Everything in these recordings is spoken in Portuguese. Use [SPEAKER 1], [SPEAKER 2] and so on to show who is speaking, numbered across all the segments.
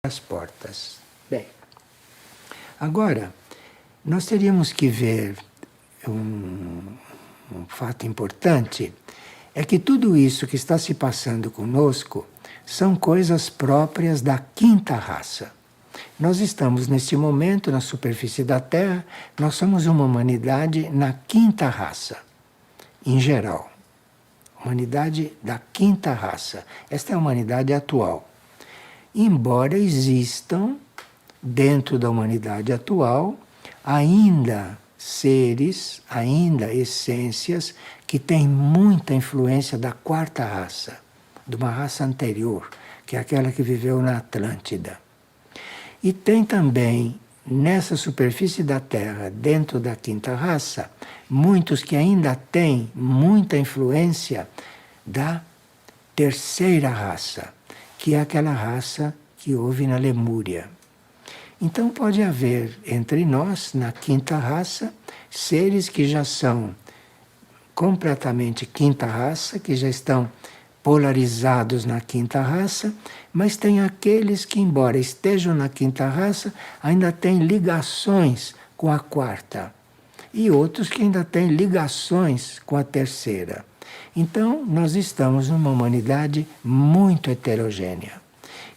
[SPEAKER 1] as portas. Bem, agora nós teríamos que ver um fato importante, é que tudo isso que está se passando conosco são coisas próprias da quinta raça. Nós estamos neste momento na superfície da Terra, nós somos uma humanidade na quinta raça, em geral. Humanidade da quinta raça. Esta é a humanidade atual. Embora existam, dentro da humanidade atual, ainda seres, ainda essências que têm muita influência da quarta raça, de uma raça anterior, que é aquela que viveu na Atlântida. E tem também, nessa superfície da Terra, dentro da quinta raça, muitos que ainda têm muita influência da terceira raça, que é aquela raça que houve na Lemúria. Então pode haver entre nós, na quinta raça, seres que já são completamente quinta raça, que já estão polarizados na quinta raça, mas tem aqueles que, embora estejam na quinta raça, ainda têm ligações com a quarta. E outros que ainda têm ligações com a terceira. Então, nós estamos numa humanidade muito heterogênea.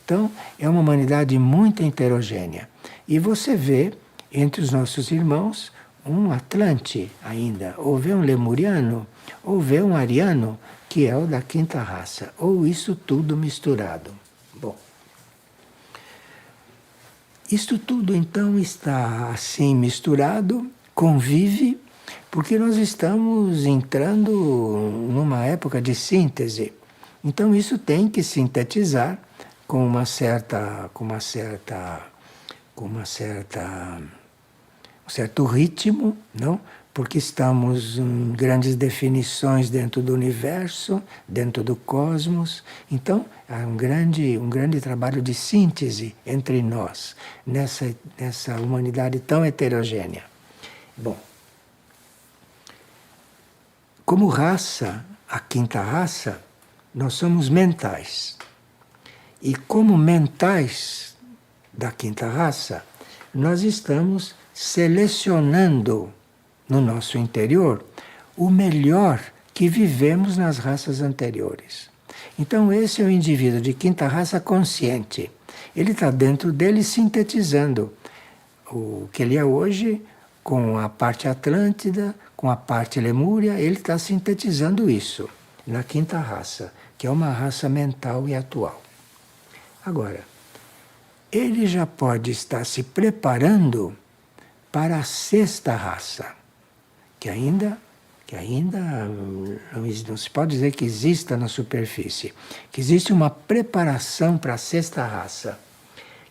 [SPEAKER 1] Então, é uma humanidade muito heterogênea. E você vê, entre os nossos irmãos, um Atlante ainda, ou vê um Lemuriano, ou vê um Ariano, que é o da quinta raça, ou isso tudo misturado. Bom, isto tudo então está assim misturado, convive, porque nós estamos entrando numa época de síntese. Então isso tem que sintetizar com um certo ritmo, não? Porque estamos em grandes definições dentro do universo, dentro do cosmos. Então, há um grande trabalho de síntese entre nós, nessa humanidade tão heterogênea. Bom, como raça, a quinta raça, nós somos mentais. E como mentais da quinta raça, nós estamos selecionando no nosso interior o melhor que vivemos nas raças anteriores. Então esse é o indivíduo de quinta raça consciente. Ele está dentro dele sintetizando o que ele é hoje com a parte Atlântida, com a parte Lemúria, ele está sintetizando isso na quinta raça, que é uma raça mental e atual. Agora, ele já pode estar se preparando para a sexta raça, que ainda não se pode dizer que exista na superfície, que existe uma preparação para a sexta raça,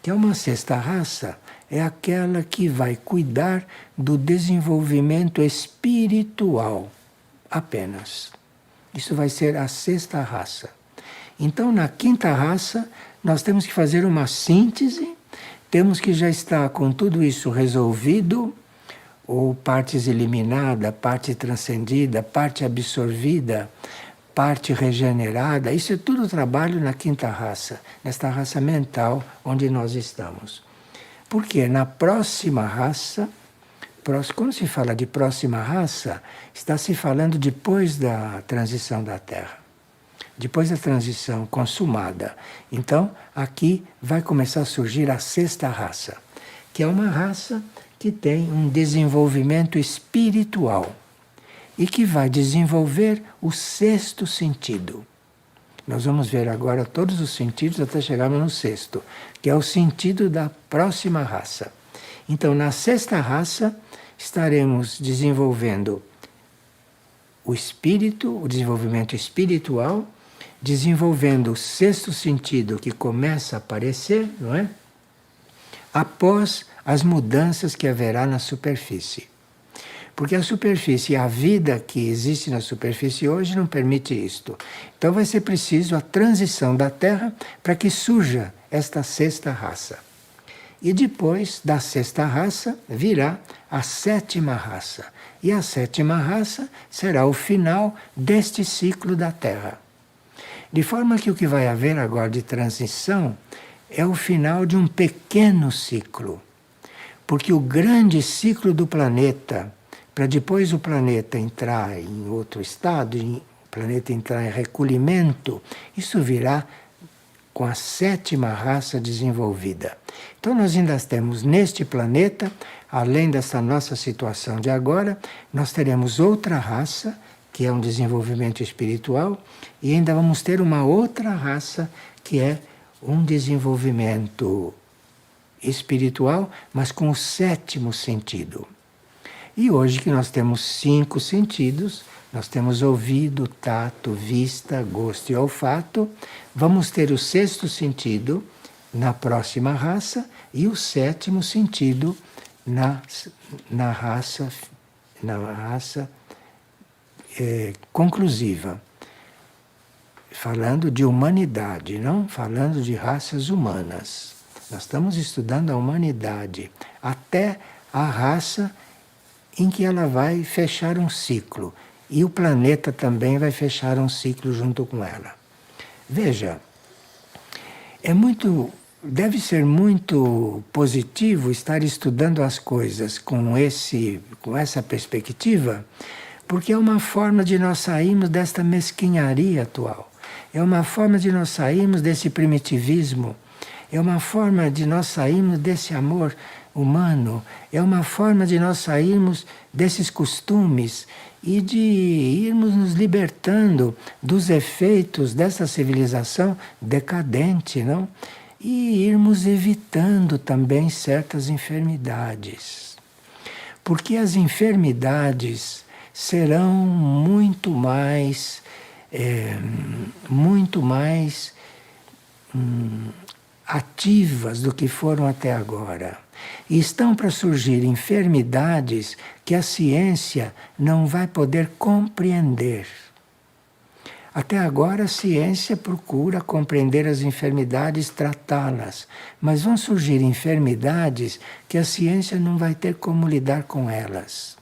[SPEAKER 1] que é uma sexta raça, é aquela que vai cuidar do desenvolvimento espiritual apenas. Isso vai ser a sexta raça. Então, na quinta raça, nós temos que fazer uma síntese, temos que já estar com tudo isso resolvido, ou partes eliminadas, parte transcendida, parte absorvida, parte regenerada. Isso é tudo trabalho na quinta raça, nesta raça mental onde nós estamos. Porque na próxima raça, quando se fala de próxima raça, está se falando depois da transição da Terra. Depois da transição consumada. Então, aqui vai começar a surgir a sexta raça, que é uma raça que tem um desenvolvimento espiritual e que vai desenvolver o sexto sentido. Nós vamos ver agora todos os sentidos até chegarmos no sexto, que é o sentido da próxima raça. Então, na sexta raça, estaremos desenvolvendo o espírito, o desenvolvimento espiritual, desenvolvendo o sexto sentido que começa a aparecer, não é? Após as mudanças que haverá na superfície. Porque a superfície, a vida que existe na superfície hoje não permite isto. Então vai ser preciso a transição da Terra para que surja esta sexta raça. E depois da sexta raça virá a sétima raça. E a sétima raça será o final deste ciclo da Terra. De forma que o que vai haver agora de transição é o final de um pequeno ciclo. Porque o grande ciclo do planeta, para depois o planeta entrar em outro estado, o planeta entrar em recolhimento, isso virá com a 7ª raça desenvolvida. Então nós ainda temos neste planeta, além dessa nossa situação de agora, nós teremos outra raça, que é um desenvolvimento espiritual, e ainda vamos ter uma outra raça, que é um desenvolvimento espiritual, mas com o 7º sentido. E hoje que nós temos 5 sentidos, nós temos ouvido, tato, vista, gosto e olfato, vamos ter o 6º sentido na próxima raça e o 7º sentido na raça conclusiva. Falando de humanidade, não falando de raças humanas. Nós estamos estudando a humanidade até a raça em que ela vai fechar um ciclo. E o planeta também vai fechar um ciclo junto com ela. Veja, deve ser muito positivo estar estudando as coisas com essa perspectiva, porque é uma forma de nós sairmos desta mesquinharia atual. É uma forma de nós sairmos desse primitivismo. É uma forma de nós sairmos desse amor humano. É uma forma de nós sairmos desses costumes e de irmos nos libertando dos efeitos dessa civilização decadente, não? E irmos evitando também certas enfermidades. Porque as enfermidades serão muito mais ativas do que foram até agora. E estão para surgir enfermidades que a ciência não vai poder compreender. Até agora a ciência procura compreender as enfermidades, tratá-las, mas vão surgir enfermidades que a ciência não vai ter como lidar com elas.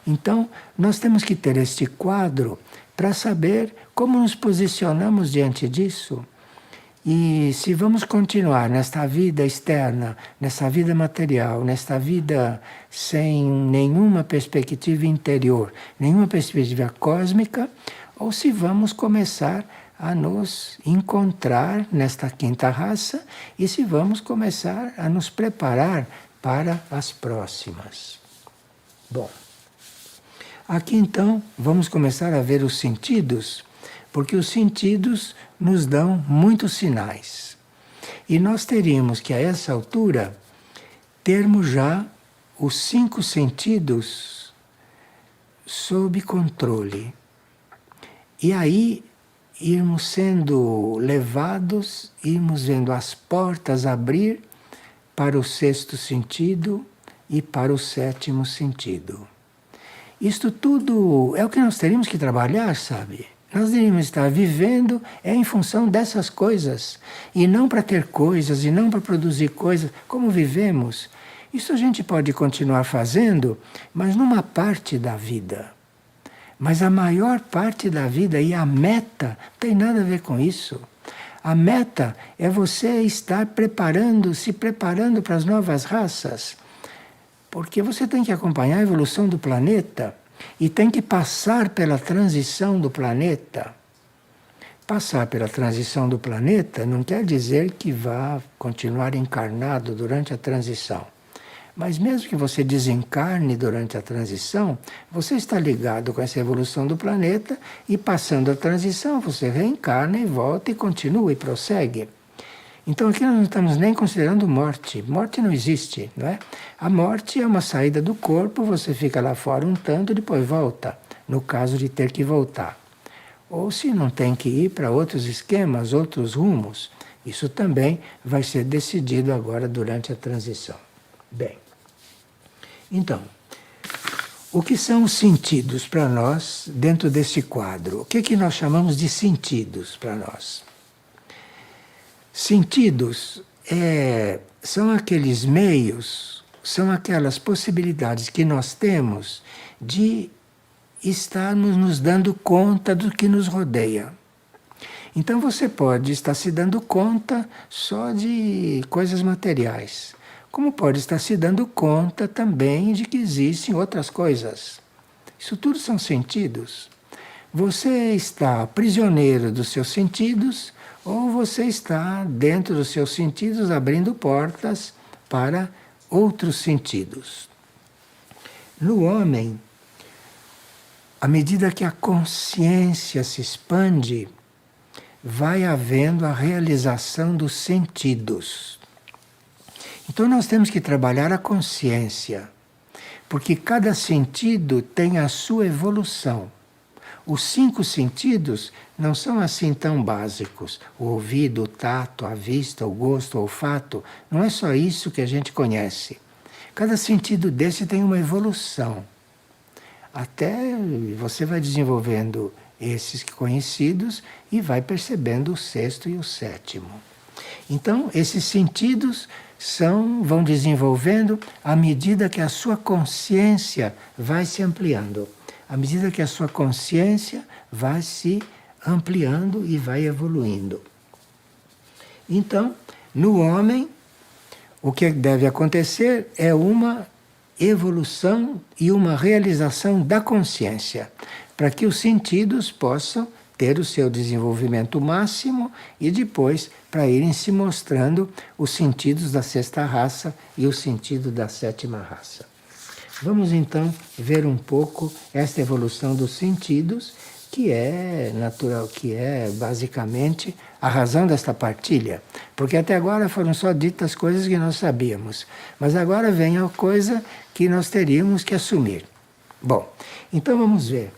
[SPEAKER 1] Então, nós temos que ter este quadro para saber como nos posicionamos diante disso. E se vamos continuar nesta vida externa, nessa vida material, nesta vida sem nenhuma perspectiva interior, nenhuma perspectiva cósmica, ou se vamos começar a nos encontrar nesta 5ª raça e se vamos começar a nos preparar para as próximas. Bom, aqui então vamos começar a ver os sentidos, porque os sentidos nos dão muitos sinais. E nós teríamos que, a essa altura, termos já os 5 sentidos sob controle. E aí, irmos sendo levados, irmos vendo as portas abrir para o 6º sentido e para o 7º sentido. Isto tudo é o que nós teríamos que trabalhar, sabe? Nós deveríamos estar vivendo em função dessas coisas, e não para ter coisas, e não para produzir coisas, como vivemos. Isso a gente pode continuar fazendo, mas numa parte da vida. Mas a maior parte da vida, e a meta, não tem nada a ver com isso. A meta é você estar se preparando para as novas raças. Porque você tem que acompanhar a evolução do planeta. E tem que passar pela transição do planeta. Passar pela transição do planeta não quer dizer que vá continuar encarnado durante a transição. Mas mesmo que você desencarne durante a transição, você está ligado com essa evolução do planeta e passando a transição você reencarna e volta e continua e prossegue. Então aqui nós não estamos nem considerando morte. Morte não existe, não é? A morte é uma saída do corpo, você fica lá fora um tanto e depois volta, no caso de ter que voltar. Ou se não tem que ir para outros esquemas, outros rumos, isso também vai ser decidido agora durante a transição. Bem, então, o que são os sentidos para nós dentro desse quadro? O que nós chamamos de sentidos para nós? Sentidos são aqueles meios, são aquelas possibilidades que nós temos de estarmos nos dando conta do que nos rodeia. Então você pode estar se dando conta só de coisas materiais, como pode estar se dando conta também de que existem outras coisas. Isso tudo são sentidos. Você está prisioneiro dos seus sentidos ou você está dentro dos seus sentidos abrindo portas para outros sentidos. No homem, à medida que a consciência se expande, vai havendo a realização dos sentidos. Então nós temos que trabalhar a consciência, porque cada sentido tem a sua evolução. Os 5 sentidos não são assim tão básicos. O ouvido, o tato, a vista, o gosto, o olfato, não é só isso que a gente conhece. Cada sentido desse tem uma evolução. Até você vai desenvolvendo esses conhecidos e vai percebendo o 6º e o 7º. Então, esses sentidos vão desenvolvendo à medida que a sua consciência vai se ampliando. À medida que a sua consciência vai se ampliando e vai evoluindo. Então, no homem, o que deve acontecer é uma evolução e uma realização da consciência, para que os sentidos possam ter o seu desenvolvimento máximo e depois para irem se mostrando os sentidos da 6ª raça e o sentido da 7ª raça. Vamos então ver um pouco esta evolução dos sentidos, que é natural, que é basicamente a razão desta partilha. Porque até agora foram só ditas coisas que nós sabíamos, mas agora vem a coisa que nós teríamos que assumir. Bom, então vamos ver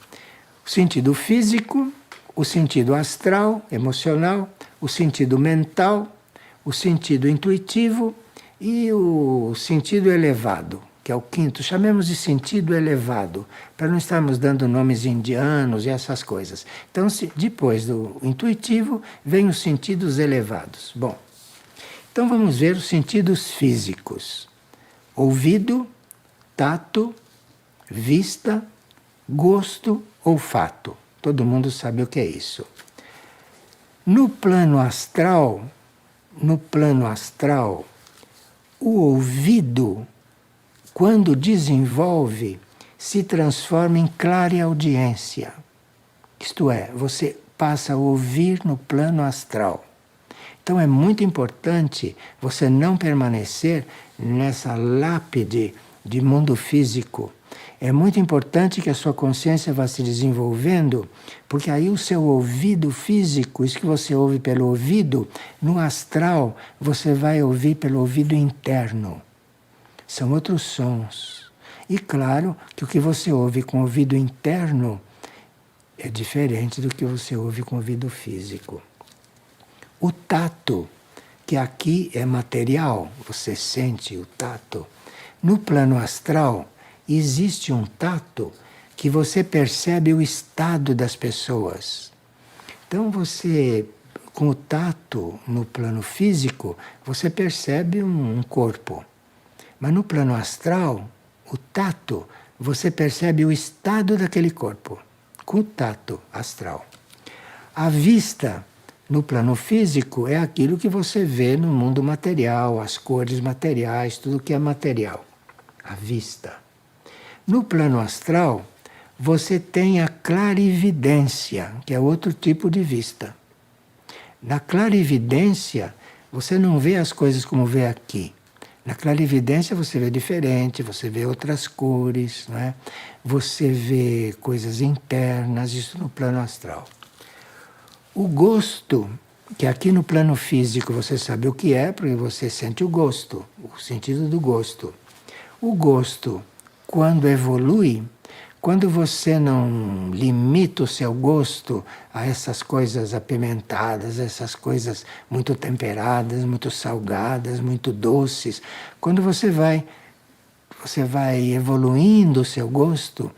[SPEAKER 1] o sentido físico, o sentido astral, emocional, o sentido mental, o sentido intuitivo e o sentido elevado, que é o 5º, chamemos de sentido elevado, para não estarmos dando nomes indianos e essas coisas. Então, depois do intuitivo, vem os sentidos elevados. Bom, então vamos ver os sentidos físicos. Ouvido, tato, vista, gosto, olfato. Todo mundo sabe o que é isso. No plano astral, o ouvido, quando desenvolve, se transforma em clareaudiência. Isto é, você passa a ouvir no plano astral. Então é muito importante você não permanecer nessa lápide de mundo físico. É muito importante que a sua consciência vá se desenvolvendo, porque aí o seu ouvido físico, isso que você ouve pelo ouvido, no astral você vai ouvir pelo ouvido interno. São outros sons. E claro que o que você ouve com o ouvido interno é diferente do que você ouve com o ouvido físico. O tato, que aqui é material, você sente o tato. No plano astral, existe um tato que você percebe o estado das pessoas. Então você, com o tato no plano físico, você percebe um corpo. Mas no plano astral, o tato, você percebe o estado daquele corpo, com o tato astral. A vista, no plano físico, é aquilo que você vê no mundo material, as cores materiais, tudo que é material. A vista. No plano astral, você tem a clarividência, que é outro tipo de vista. Na clarividência, você não vê as coisas como vê aqui. Na clarividência você vê diferente, você vê outras cores, não é? Você vê coisas internas, isso no plano astral. O gosto, que aqui no plano físico você sabe o que é, porque você sente o gosto, o sentido do gosto. O gosto, quando evolui, quando você não limita o seu gosto a essas coisas apimentadas, essas coisas muito temperadas, muito salgadas, muito doces, quando você vai evoluindo o seu gosto,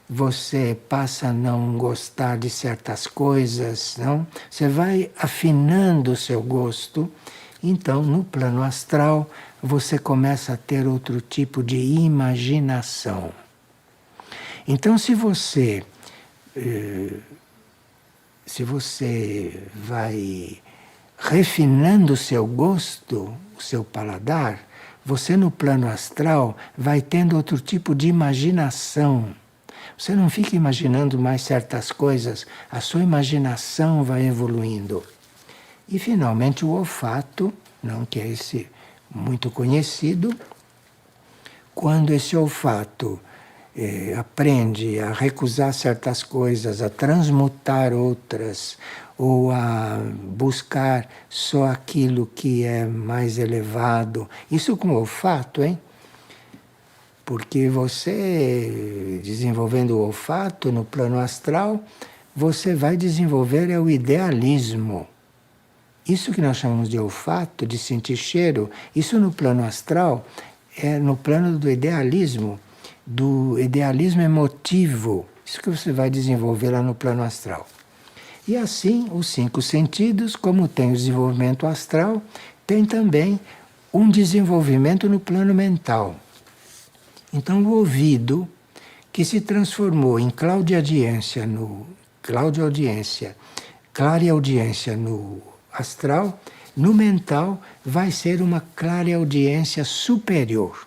[SPEAKER 1] você passa a não gostar de certas coisas, não? Você vai afinando o seu gosto. Então, no plano astral, você começa a ter outro tipo de imaginação. Então, se você se você vai refinando o seu gosto, o seu paladar, você no plano astral vai tendo outro tipo de imaginação. Você não fica imaginando mais certas coisas, a sua imaginação vai evoluindo. E finalmente o olfato, não que é esse muito conhecido, quando esse olfato aprende a recusar certas coisas, a transmutar outras, ou a buscar só aquilo que é mais elevado. Isso com o olfato, hein? Porque você, desenvolvendo o olfato no plano astral, você vai desenvolver o idealismo. Isso que nós chamamos de olfato, de sentir cheiro, isso no plano astral é no plano do idealismo emotivo. Isso que você vai desenvolver lá no plano astral. E assim, os 5 sentidos, como tem o desenvolvimento astral, tem também um desenvolvimento no plano mental. Então, o ouvido, que se transformou em clareaudiência no astral, no mental vai ser uma clareaudiência superior.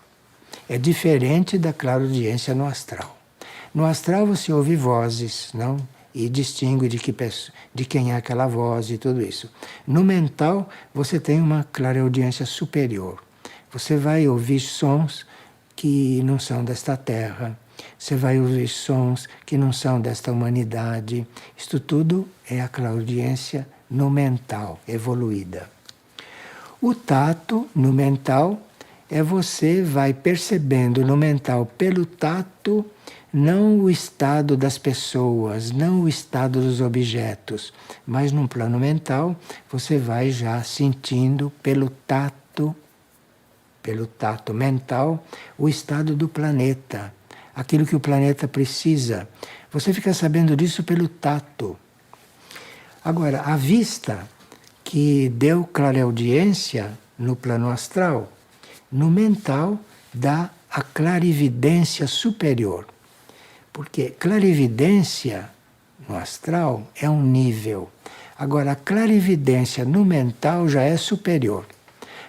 [SPEAKER 1] É diferente da clareaudiência no astral. No astral você ouve vozes, não? E distingue de quem é aquela voz e tudo isso. No mental você tem uma clareaudiência superior. Você vai ouvir sons que não são desta terra. Você vai ouvir sons que não são desta humanidade. Isto tudo é a clareaudiência no mental, evoluída. O tato, no mental, você vai percebendo no mental, pelo tato, não o estado das pessoas, não o estado dos objetos, mas num plano mental, você vai já sentindo pelo tato mental, o estado do planeta, aquilo que o planeta precisa. Você fica sabendo disso pelo tato. Agora, a vista, que deu clareaudiência no plano astral, no mental dá a clarividência superior. Porque clarividência no astral é um nível. Agora, a clarividência no mental já é superior.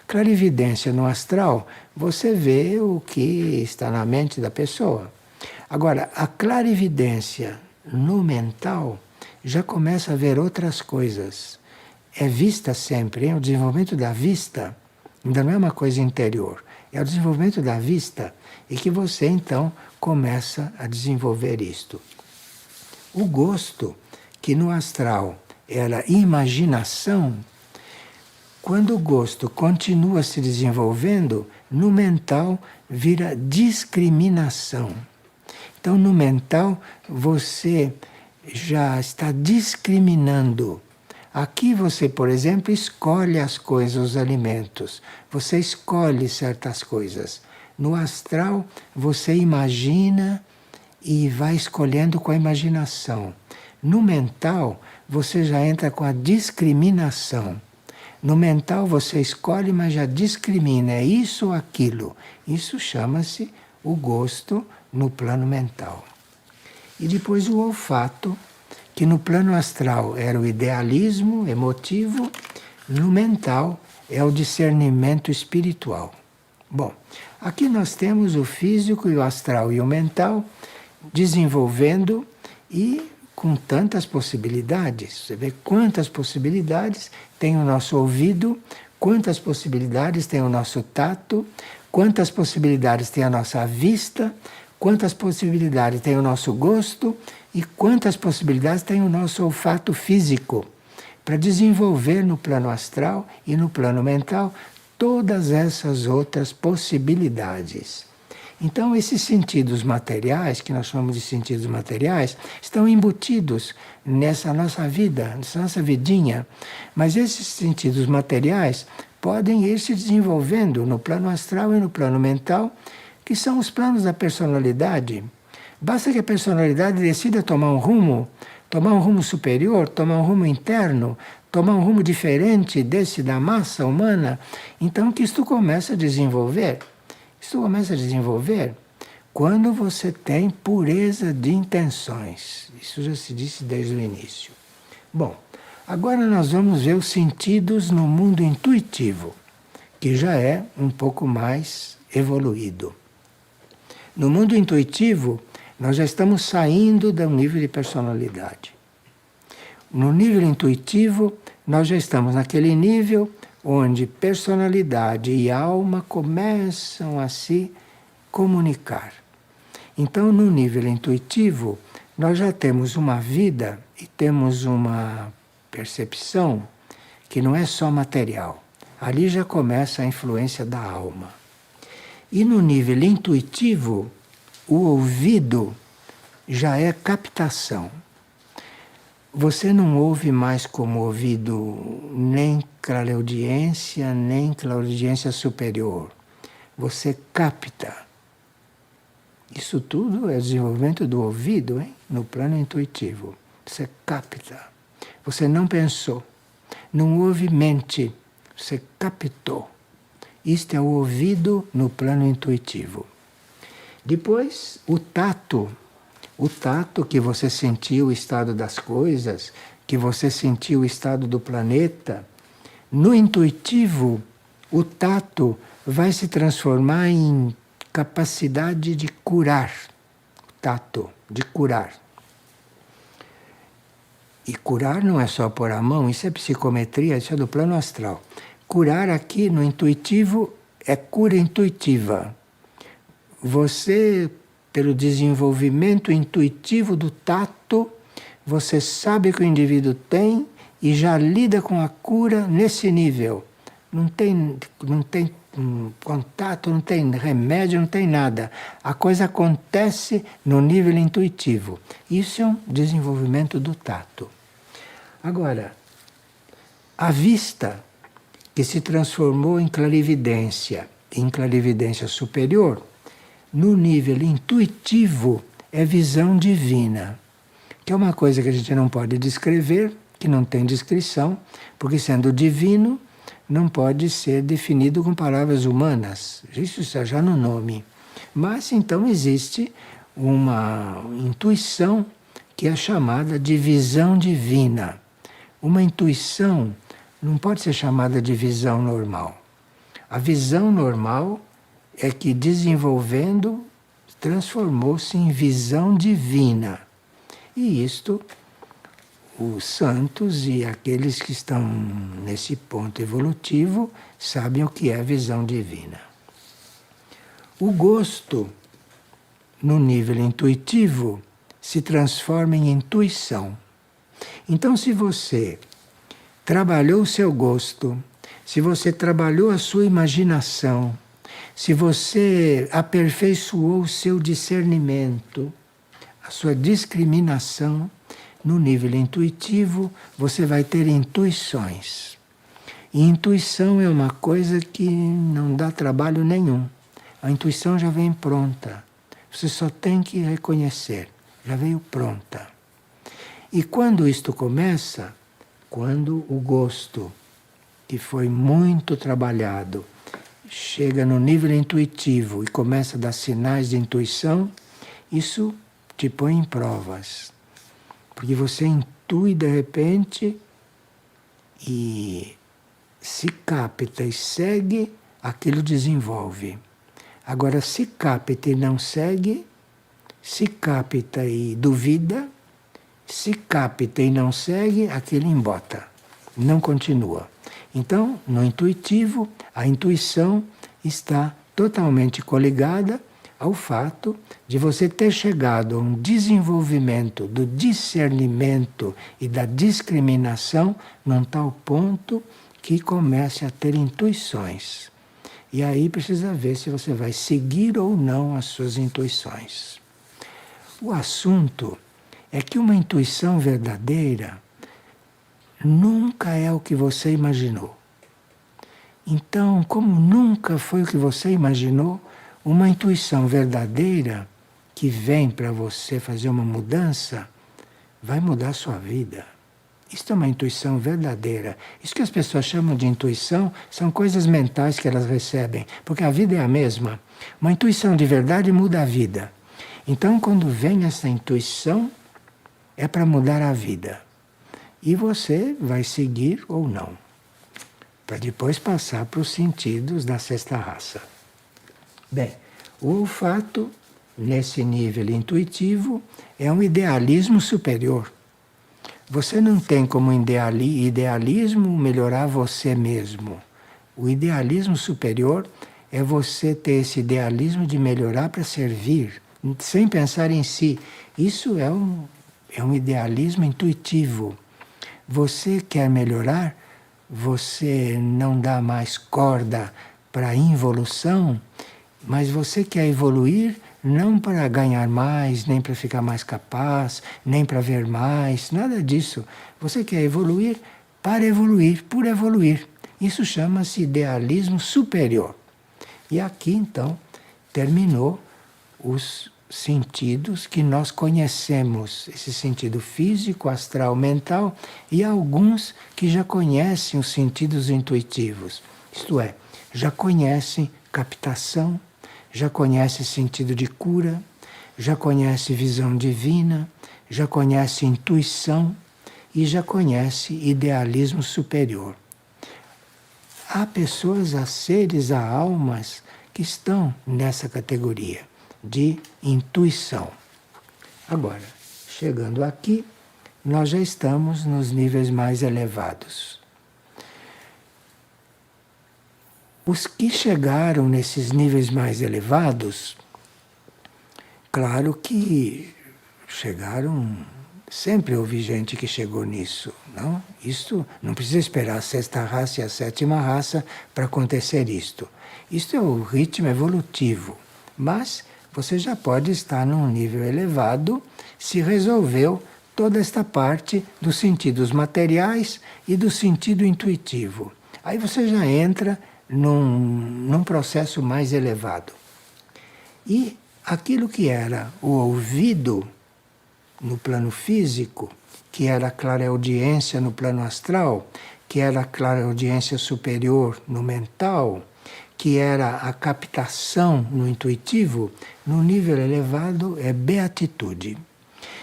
[SPEAKER 1] Clarividência no astral, você vê o que está na mente da pessoa. Agora, a clarividência no mental já começa a ver outras coisas. É vista sempre, hein? O desenvolvimento da vista ainda não é uma coisa interior. É o desenvolvimento da vista e que você então começa a desenvolver isto. O gosto, que no astral era imaginação, quando o gosto continua se desenvolvendo, no mental vira discriminação. Então, no mental, você já está discriminando. Aqui você, por exemplo, escolhe as coisas, os alimentos. Você escolhe certas coisas. No astral, você imagina e vai escolhendo com a imaginação. No mental, você já entra com a discriminação. No mental, você escolhe, mas já discrimina. É isso ou aquilo. Isso chama-se o gosto no plano mental. E depois o olfato, que no plano astral era o idealismo emotivo, no mental é o discernimento espiritual. Bom, aqui nós temos o físico e o astral e o mental desenvolvendo e com tantas possibilidades. Você vê quantas possibilidades tem o nosso ouvido, quantas possibilidades tem o nosso tato, quantas possibilidades tem a nossa vista, quantas possibilidades tem o nosso gosto e quantas possibilidades tem o nosso olfato físico para desenvolver no plano astral e no plano mental todas essas outras possibilidades. Então, esses sentidos materiais, que nós chamamos de sentidos materiais, estão embutidos nessa nossa vida, nessa nossa vidinha. Mas esses sentidos materiais podem ir se desenvolvendo no plano astral e no plano mental, que são os planos da personalidade. Basta que a personalidade decida tomar um rumo superior, tomar um rumo interno, tomar um rumo diferente desse da massa humana, então que isto começa a desenvolver. Isso começa a desenvolver quando você tem pureza de intenções. Isso já se disse desde o início. Bom, agora nós vamos ver os sentidos no mundo intuitivo, que já é um pouco mais evoluído. No mundo intuitivo, nós já estamos saindo do nível de personalidade. No nível intuitivo, nós já estamos naquele nível onde personalidade e alma começam a se comunicar. Então, no nível intuitivo, nós já temos uma vida e temos uma percepção que não é só material. Ali já começa a influência da alma. E no nível intuitivo, o ouvido já é captação. Você não ouve mais como ouvido nem clareaudiência, nem clareaudiência superior. Você capta. Isso tudo é desenvolvimento do ouvido, hein? No plano intuitivo. Você capta. Você não pensou, não houve mente, você captou. Isto é o ouvido no plano intuitivo. Depois, o tato que você sentiu o estado das coisas, que você sentiu o estado do planeta. No intuitivo, o tato vai se transformar em capacidade de curar. Tato, de curar. E curar não é só pôr a mão, isso é psicometria, isso é do plano astral. Curar aqui no intuitivo é cura intuitiva. Você, pelo desenvolvimento intuitivo do tato, você sabe que o indivíduo tem e já lida com a cura nesse nível. Não tem contato, não tem remédio, não tem nada. A coisa acontece no nível intuitivo. Isso é um desenvolvimento do tato. Agora, a vista, que se transformou em clarividência superior, no nível intuitivo é visão divina, que é uma coisa que a gente não pode descrever, que não tem descrição, porque sendo divino não pode ser definido com palavras humanas. Isso está já no nome. Mas então existe uma intuição que é chamada de visão divina. Uma intuição não pode ser chamada de visão normal. A visão normal é que, desenvolvendo, transformou-se em visão divina. E isto, os santos e aqueles que estão nesse ponto evolutivo sabem o que é visão divina. O gosto, no nível intuitivo, se transforma em intuição. Então, se você trabalhou o seu gosto, se você trabalhou a sua imaginação, se você aperfeiçoou o seu discernimento, a sua discriminação, no nível intuitivo, você vai ter intuições. E intuição é uma coisa que não dá trabalho nenhum. A intuição já vem pronta. Você só tem que reconhecer. Já veio pronta. E quando isto começa, quando o gosto, que foi muito trabalhado, chega no nível intuitivo e começa a dar sinais de intuição, isso te põe em provas. Porque você intui de repente e se capta e segue, aquilo desenvolve. Agora, se capta e não segue, se capta e duvida, se capta e não segue, aquele embota, não continua. Então, no intuitivo, a intuição está totalmente coligada ao fato de você ter chegado a um desenvolvimento do discernimento e da discriminação num tal ponto que comece a ter intuições. E aí precisa ver se você vai seguir ou não as suas intuições. O assunto é que uma intuição verdadeira nunca é o que você imaginou. Então, como nunca foi o que você imaginou, uma intuição verdadeira que vem para você fazer uma mudança, vai mudar a sua vida. Isto é uma intuição verdadeira. Isso que as pessoas chamam de intuição são coisas mentais que elas recebem, porque a vida é a mesma. Uma intuição de verdade muda a vida. Então, quando vem essa intuição, é para mudar a vida. e você vai seguir ou não, para depois passar para os sentidos da sexta raça. Bem, o olfato, nesse nível intuitivo, é um idealismo superior. Você não tem como idealismo melhorar você mesmo. O idealismo superior é você ter esse idealismo de melhorar para servir, sem pensar em si. Isso é um idealismo intuitivo. Você quer melhorar, você não dá mais corda para a involução, mas você quer evoluir não para ganhar mais, nem para ficar mais capaz, nem para ver mais, nada disso. Você quer evoluir para evoluir, por evoluir. Isso chama-se idealismo superior. E aqui, então, terminou os sentidos que nós conhecemos, esse sentido físico, astral, mental, e alguns que já conhecem os sentidos intuitivos. Isto é, já conhecem captação, já conhece sentido de cura, já conhece visão divina, já conhece intuição e já conhece idealismo superior. Há pessoas, há seres, há almas que estão nessa categoria de intuição. Agora, chegando aqui, nós já estamos nos níveis mais elevados. Os que chegaram nesses níveis mais elevados, claro que chegaram, sempre houve gente que chegou nisso, não? Isto não precisa esperar a sexta raça e a sétima raça para acontecer isto. Isto é o ritmo evolutivo, mas você já pode estar num nível elevado se resolveu toda esta parte dos sentidos materiais e do sentido intuitivo. Aí você já entra num processo mais elevado. E aquilo que era o ouvido no plano físico, que era a clareaudiência no plano astral, que era a clareaudiência superior no mental, que era a captação no intuitivo, no nível elevado é beatitude.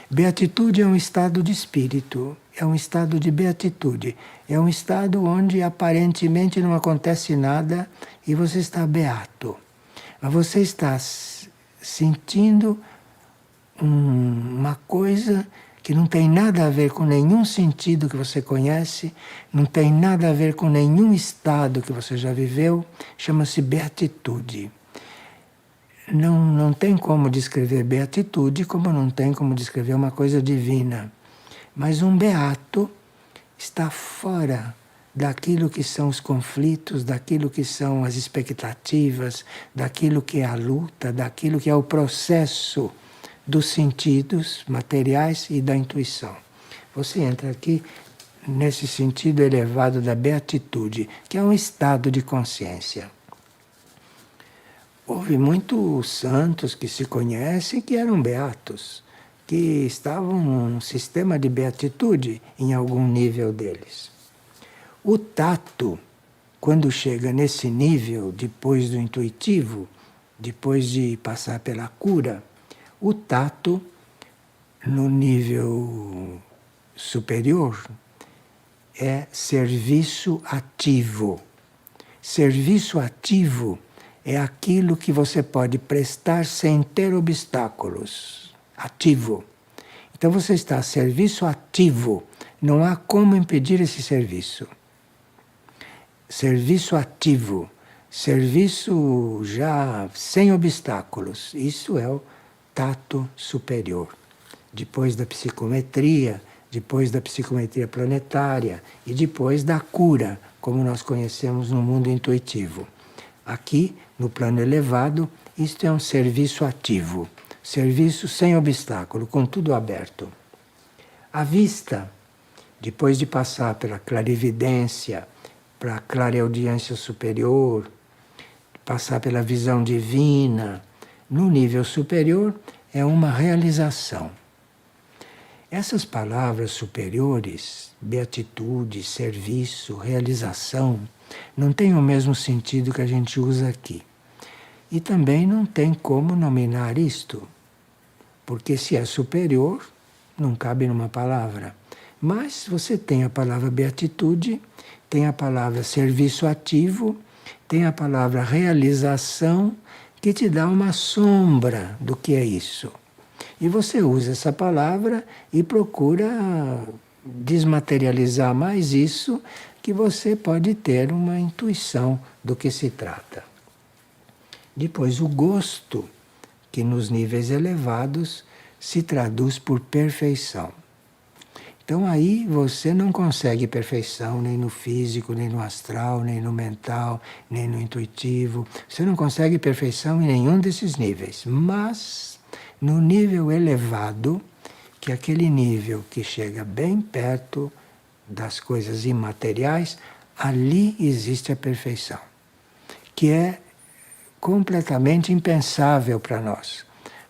[SPEAKER 1] Beatitude é um estado de espírito, é um estado de beatitude, é um estado onde aparentemente não acontece nada e você está beato. Mas você está sentindo uma coisa que não tem nada a ver com nenhum sentido que você conhece, não tem nada a ver com nenhum estado que você já viveu, chama-se beatitude. Não tem como descrever beatitude, como não tem como descrever uma coisa divina. Mas um beato está fora daquilo que são os conflitos, daquilo que são as expectativas, daquilo que é a luta, daquilo que é o processo dos sentidos materiais e da intuição. Você entra aqui nesse sentido elevado da beatitude, que é um estado de consciência. Houve muitos santos que se conhecem que eram beatos, que estavam num sistema de beatitude em algum nível deles. O tato, quando chega nesse nível, depois do intuitivo, depois de passar pela cura, o tato, no nível superior, é serviço ativo. Serviço ativo é aquilo que você pode prestar sem ter obstáculos. Ativo. Então você está a serviço ativo. Não há como impedir esse serviço. Serviço ativo. Serviço já sem obstáculos. Isso é o tato superior. Depois da psicometria, depois da psicometria planetária e depois da cura, como nós conhecemos no mundo intuitivo. Aqui, no plano elevado, isto é um serviço ativo, serviço sem obstáculo, com tudo aberto. A vista, depois de passar pela clarividência, para a clareaudiência superior, passar pela visão divina, no nível superior é uma realização. Essas palavras superiores, beatitude, serviço, realização, não têm o mesmo sentido que a gente usa aqui. E também não tem como nominar isto, porque se é superior, não cabe numa palavra. Mas você tem a palavra beatitude, tem a palavra serviço ativo, tem a palavra realização, que te dá uma sombra do que é isso. E você usa essa palavra e procura desmaterializar mais isso, que você pode ter uma intuição do que se trata. Depois, o gosto, que nos níveis elevados se traduz por perfeição. Então aí você não consegue perfeição nem no físico, nem no astral, nem no mental, nem no intuitivo. Você não consegue perfeição em nenhum desses níveis. Mas no nível elevado, que é aquele nível que chega bem perto das coisas imateriais, ali existe a perfeição, que é completamente impensável para nós.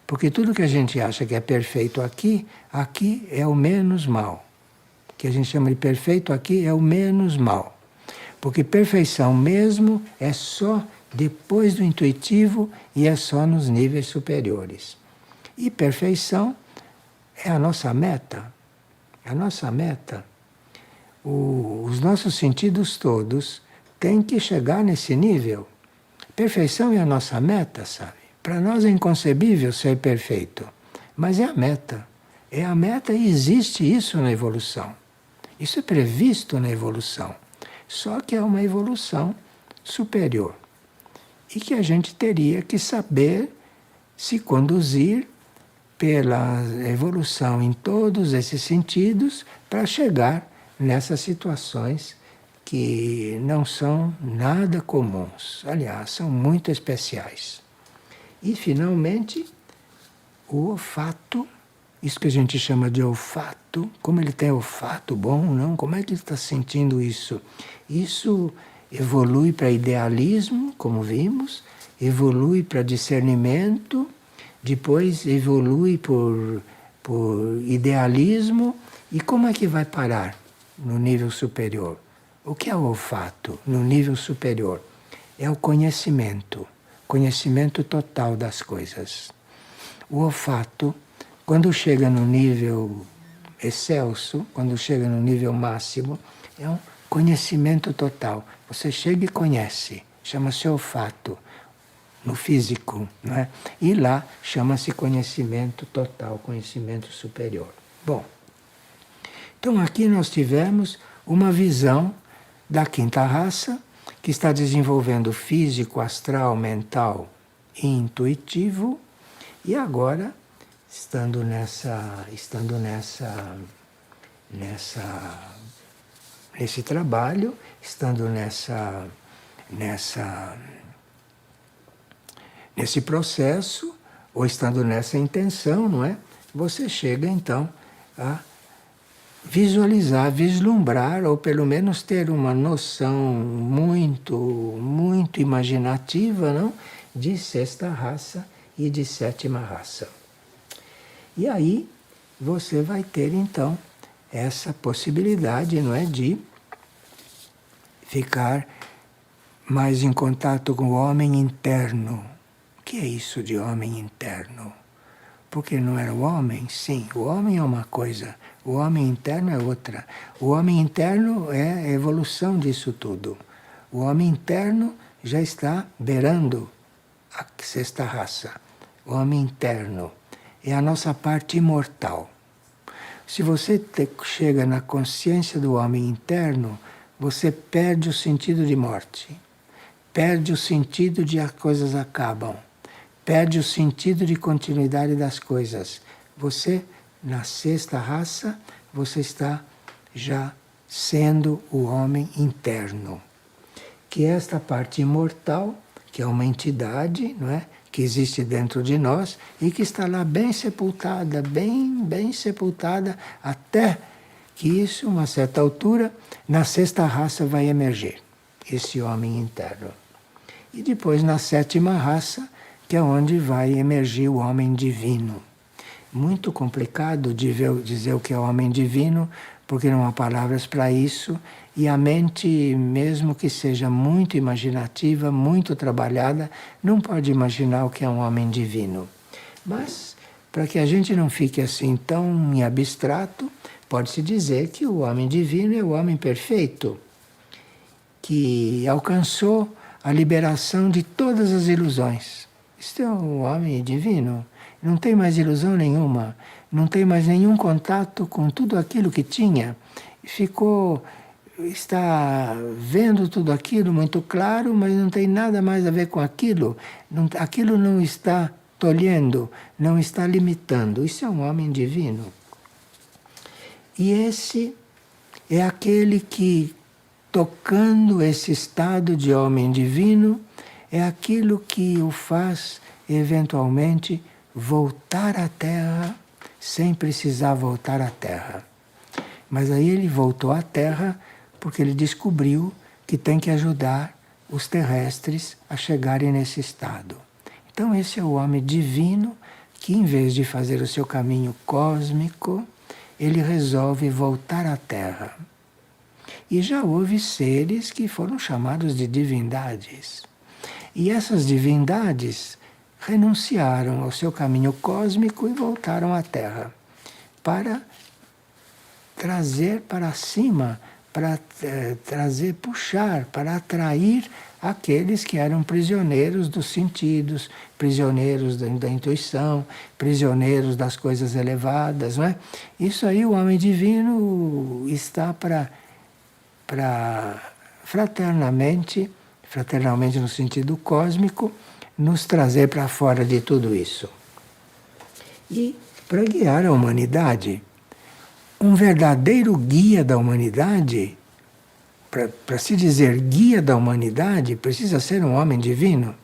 [SPEAKER 1] Porque tudo que a gente acha que é perfeito aqui, aqui é o menos mal. O que a gente chama de perfeito aqui é o menos mal. Porque perfeição mesmo é só depois do intuitivo e é só nos níveis superiores. E perfeição é a nossa meta. A nossa meta. Os nossos sentidos todos têm que chegar nesse nível. Perfeição é a nossa meta, sabe? Para nós é inconcebível ser perfeito, mas é a meta. É a meta e existe isso na evolução. Isso é previsto na evolução. Só que é uma evolução superior. E que a gente teria que saber se conduzir pela evolução em todos esses sentidos para chegar nessas situações que não são nada comuns. Aliás, são muito especiais. E, finalmente, o olfato, isso que a gente chama de olfato, como ele tem olfato bom, não? Como é que ele está sentindo isso? Isso evolui para idealismo, como vimos, evolui para discernimento, depois evolui por idealismo, e como é que vai parar no nível superior? O que é o olfato no nível superior? É o conhecimento total das coisas. O olfato, quando chega no nível excelso, quando chega no nível máximo, é um conhecimento total. Você chega e conhece, chama-se olfato, no físico, não é? E lá chama-se conhecimento total, conhecimento superior. Bom, então aqui nós tivemos uma visão da quinta raça, que está desenvolvendo físico, astral, mental e intuitivo, e agora, estando nesse trabalho, estando nesse processo, ou estando nessa intenção, não é? Você chega então a visualizar, vislumbrar, ou pelo menos ter uma noção muito imaginativa, não? De sexta raça e de sétima raça. E aí você vai ter então essa possibilidade, não é, de ficar mais em contato com o homem interno. O que é isso de homem interno? Porque não era o homem? Sim, o homem é uma coisa, o homem interno é outra. O homem interno é a evolução disso tudo. O homem interno já está beirando a sexta raça. O homem interno é a nossa parte imortal. Se você chega na consciência do homem interno, você perde o sentido de morte, perde o sentido de as coisas acabam, perde o sentido de continuidade das coisas. Você, na sexta raça, você está já sendo o homem interno. Que é esta parte imortal, que é uma entidade, não é? Que existe dentro de nós e que está lá bem sepultada, bem sepultada, até que isso, uma certa altura, na sexta raça vai emergir, esse homem interno. E depois, na sétima raça, que é onde vai emergir o homem divino. Muito complicado dizer o que é o homem divino, porque não há palavras para isso, e a mente, mesmo que seja muito imaginativa, muito trabalhada, não pode imaginar o que é um homem divino. Mas, para que a gente não fique assim tão em abstrato, pode-se dizer que o homem divino é o homem perfeito, que alcançou a liberação de todas as ilusões. Isto é o homem divino. Não tem mais ilusão nenhuma, não tem mais nenhum contato com tudo aquilo que tinha. Está vendo tudo aquilo muito claro, mas não tem nada mais a ver com aquilo. Aquilo não está tolhendo, não está limitando. Isso é um homem divino. E esse é aquele que, tocando esse estado de homem divino, é aquilo que o faz, eventualmente, voltar à Terra sem precisar voltar à Terra. Mas aí ele voltou à Terra porque ele descobriu que tem que ajudar os terrestres a chegarem nesse estado. Então esse é o homem divino que, em vez de fazer o seu caminho cósmico, ele resolve voltar à Terra. E já houve seres que foram chamados de divindades. E essas divindades renunciaram ao seu caminho cósmico e voltaram à Terra para trazer para cima, para puxar, para atrair aqueles que eram prisioneiros dos sentidos, prisioneiros da intuição, prisioneiros das coisas elevadas, não é? Isso aí o homem divino está para fraternamente no sentido cósmico, nos trazer para fora de tudo isso. E para guiar a humanidade. Um verdadeiro guia da humanidade, para se dizer guia da humanidade, precisa ser um homem divino.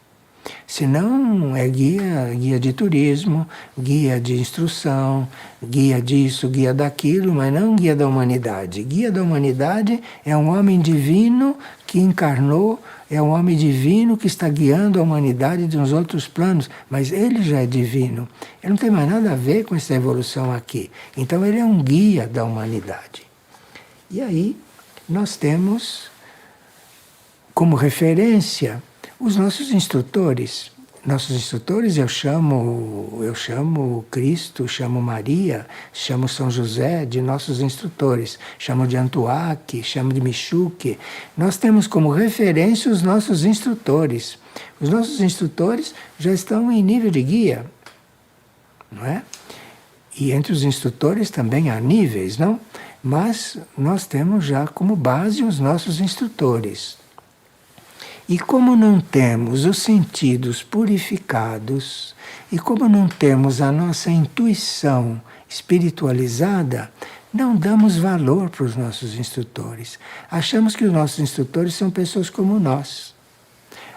[SPEAKER 1] Senão é guia de turismo, guia de instrução, guia disso, guia daquilo, mas não guia da humanidade. Guia da humanidade é um homem divino que encarnou, é um homem divino que está guiando a humanidade de uns outros planos, mas ele já é divino. Ele não tem mais nada a ver com essa evolução aqui. Então ele é um guia da humanidade. E aí nós temos como referência os nossos instrutores. Nossos instrutores eu chamo Cristo, chamo Maria, chamo São José de nossos instrutores, chamo de Antuak, chamo de Michuque. Nós temos como referência os nossos instrutores. Os nossos instrutores já estão em nível de guia, não é? E entre os instrutores também há níveis, não? Mas nós temos já como base os nossos instrutores. E como não temos os sentidos purificados, e como não temos a nossa intuição espiritualizada, não damos valor para os nossos instrutores. Achamos que os nossos instrutores são pessoas como nós.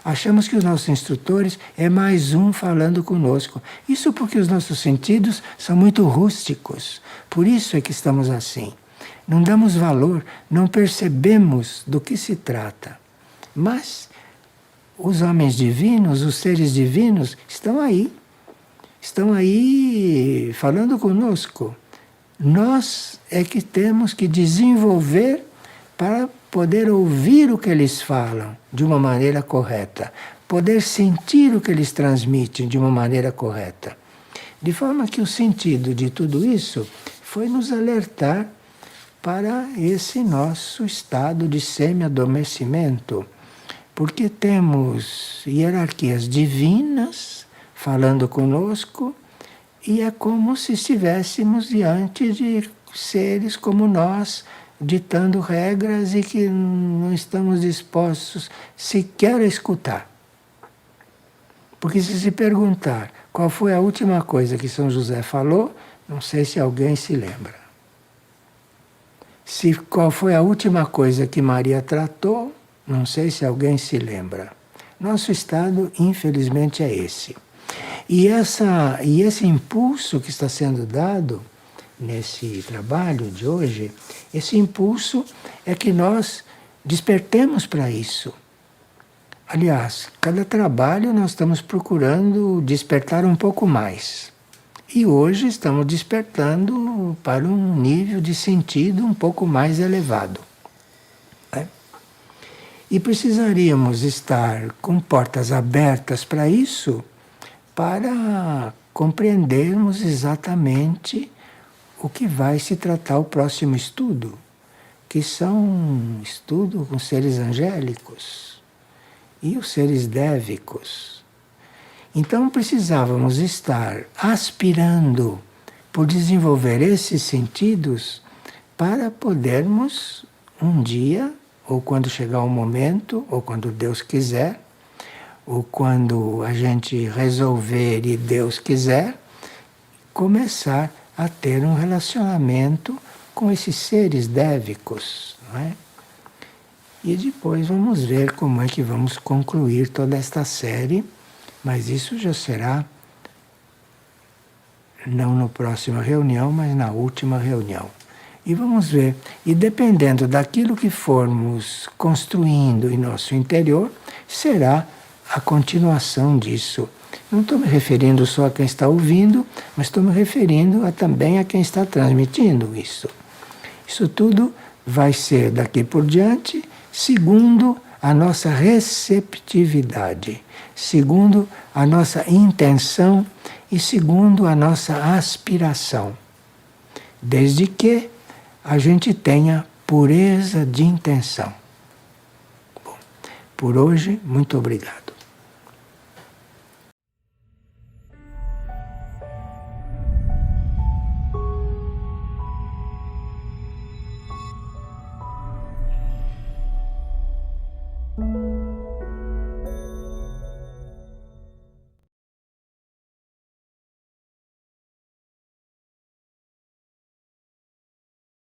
[SPEAKER 1] Achamos que os nossos instrutores é mais um falando conosco. Isso porque os nossos sentidos são muito rústicos. Por isso é que estamos assim. Não damos valor, não percebemos do que se trata. Mas os homens divinos, os seres divinos, estão aí falando conosco. Nós é que temos que desenvolver para poder ouvir o que eles falam de uma maneira correta, poder sentir o que eles transmitem de uma maneira correta. De forma que o sentido de tudo isso foi nos alertar para esse nosso estado de semi-adormecimento. Porque temos hierarquias divinas falando conosco e é como se estivéssemos diante de seres como nós, ditando regras e que não estamos dispostos sequer a escutar. Porque se perguntar qual foi a última coisa que São José falou, não sei se alguém se lembra. Qual foi a última coisa que Maria tratou, não sei se alguém se lembra. Nosso estado, infelizmente, é esse. E esse impulso que está sendo dado nesse trabalho de hoje, esse impulso é que nós despertemos para isso. Aliás, cada trabalho nós estamos procurando despertar um pouco mais. E hoje estamos despertando para um nível de sentido um pouco mais elevado. E precisaríamos estar com portas abertas para isso, para compreendermos exatamente o que vai se tratar o próximo estudo, que são um estudo com seres angélicos e os seres dévicos. Então precisávamos estar aspirando por desenvolver esses sentidos para podermos um dia, ou quando chegar o momento, ou quando Deus quiser, ou quando a gente resolver e Deus quiser, começar a ter um relacionamento com esses seres dévicos, não é? E depois vamos ver como é que vamos concluir toda esta série, mas isso já será não na próxima reunião, mas na última reunião. E vamos ver, e dependendo daquilo que formos construindo em nosso interior, será a continuação disso. Não estou me referindo só a quem está ouvindo, mas estou me referindo também a quem está transmitindo isso. Isso tudo vai ser daqui por diante, segundo a nossa receptividade, segundo a nossa intenção e segundo a nossa aspiração. Desde que a gente tenha pureza de intenção. Bom, por hoje, muito obrigado.